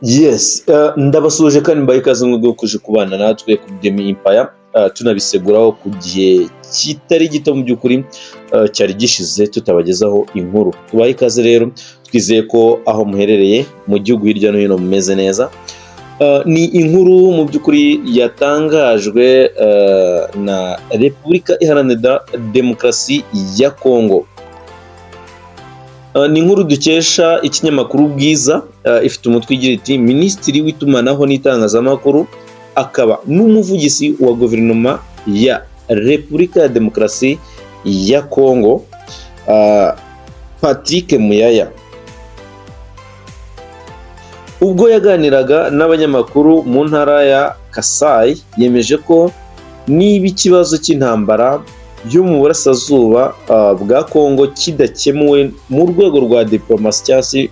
Yes, ndabasuje kandi mbaye ikaze ngo kuje kubana natwe ku Demi Empire, tunabiseguraho ku gihe kitari gito mu by'ukuri cyari gishize tutabagezaho inkuru. Tubaye ikaze rero, twizeye ko aho muherereye mu gihugu hirya no hino mumeze neza. Ni inkuru mu by'ukuri yatangajwe na Repubulika Iharanira Demokarasi ya Kongo. Ni inkuru dukesha ikinyamakuru Bwiza, ifite umutwe ugira iti Minisitiri w'itumanaho n'itangazamakuru akaba n'umuvugizi wa guverinoma ya Repubulika ya Demokarasi ya Kongo, Patrick Muyaya, ubwo yaganiraga n'abanyamakuru mu ntara ya Kasai, yemeje ko niba ikibazo cy'intambara byo mu burasirazuba bwa Kongo kidakemuwe mu rwego rwa diplomasi cyangwa se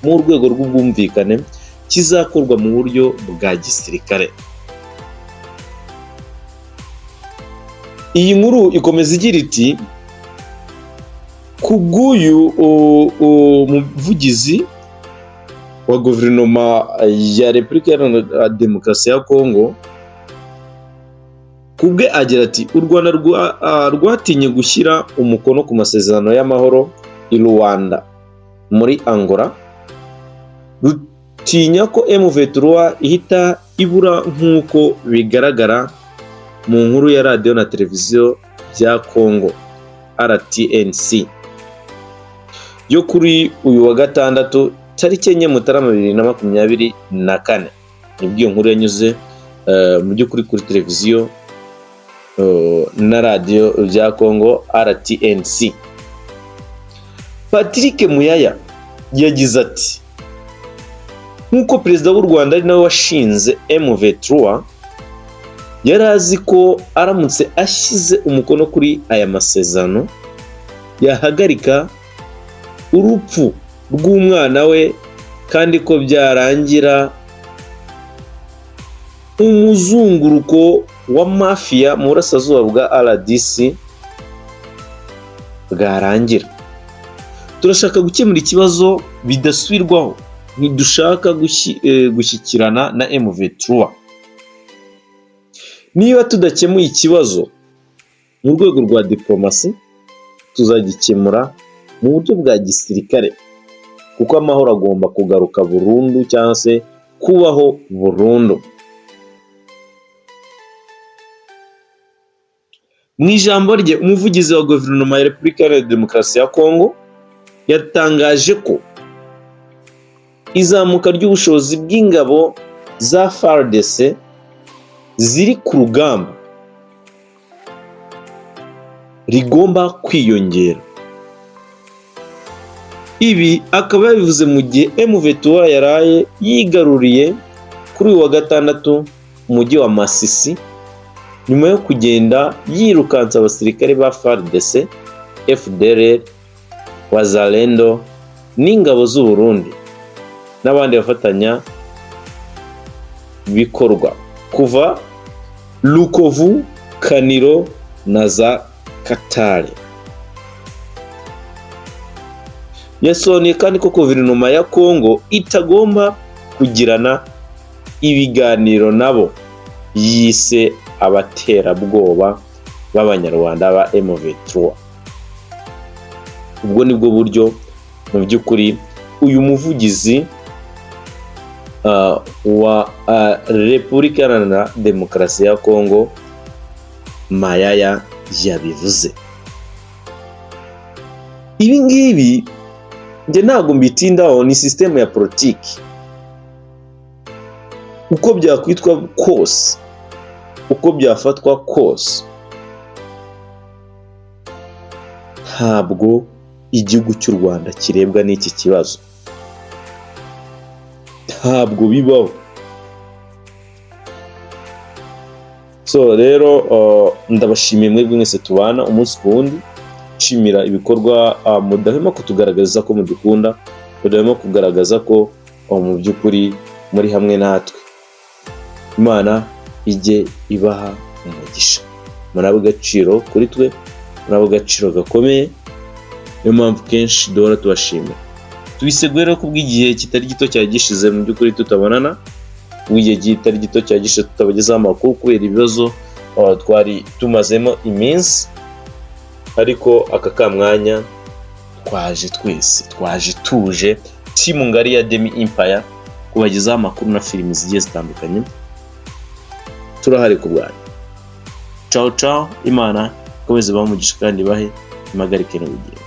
mu rwego rw'ubwumvikane, kizakorwa mu buryo bwa gisirikare. Iyi nkuru ikomeza igira iti kubw'uyu muvugizi wa guverinoma ya Repubulika Iharanira Demokarasi ya Kongo, kubwe agira ati u Rwanda rwatinye gushyira umukono ku masezerano y'amahoro i Rwanda muri Angola, rutinya ko M23 ihita ibura nk'uko bigaragara mu nkuru ya radiyo na televiziyo bya Kongo RTNC yo kuri uyu wa gatandatu tariki enye Mutarama 2024. Nibwo iyo nkuru yanyuze mu by'ukuri kuri televiziyo na radiyo bya Kongo RTNC. Patrick Muyaya yagize ati nk'uko perezida w'u Rwanda ari nawe washinze M23, yari azi ko aramutse ashyize umukono kuri aya masezerano yahagarika urupfu rw'umwana we, kandi ko byarangira umuzunguruko wa mafia mu burasirazuba bwa RDC bwarangira. Turashaka gukemura ikibazo bidasubirwaho, ntidushaka gushyikirana na M23. Niba tudakemuye ikibazo mu rwego rwa diplomasi, tuzagikemura mu buryo bwa gisirikare, kuko amahoro agomba kugaruka burundu cyangwa se kubaho burundu. Mu ijambo rye, umuvugizi wa guverinoma ya Repubulika Iharanira Demokarasi ya Kongo yatangaje ko izamuka ry'ubushobozi bw'ingabo za FARDC ziri ku rugamba rigomba kwiyongera. Ibi akaba yabivuze mu gihe M23 yaraye yigaruriye kuri uyu wa gatandatu umujyi wa Masisi, nyuma yo kugenda yirukansa abasirikare ba FARDC, FDLR, Wazalendo n'ingabo z'u Burundi n'abandi bafatanya bikorwa kuva Lukovu, Kaniro na za Katare. Yasobanuye kandi ko guverinoma ya Kongo itagomba kugirana ibiganiro nabo yise abaterabwoba b'Abanyarwanda ba M23. Ubwo nibwo buryo mu by'ukuri uyu muvugizi wa Repubulika Iharanira Demokarasi ya Kongo Muyaya yabivuze. Ibi ngibi njye ntabwo mbitindaho, ni system ya politiki. Uko byakwitwa kose, uko byafatwa kose, ntabwo igihugu cy'u Rwanda kirebwa n'iki kibazo. Ntabwo bibaho. So rero ndabashimiye mwebwe mwese tubana umunsi ku wundi, nshimira ibikorwa mudahwema kutugaragariza ko mudukunda, mudahwema kugaragaza ko mu by'ukuri muri hamwe natwe. Imana ijye ibaha umugisha, muri agaciro kuri twe, muri agaciro gakomeye. Niyo mpamvu kenshi duhora tubashimira. Twiseguye rero kubw'igihe kitari gito cyari gishize mu by'ukuri tutabonana, ubw'igihe kitari gito cyari gishize tutabagezaho amakuru kubera ibibazo twari tumazemo iminsi, ariko aka kamwanya twaje tuje timu ngari ya Demi Empire kubagezaho amakuru na filimi zigiye zitandukanye. Turahari ku bwanyu. Ciao ciao, Imana ikomeze bamugisha kandi bahe impagarike n'ubugingo.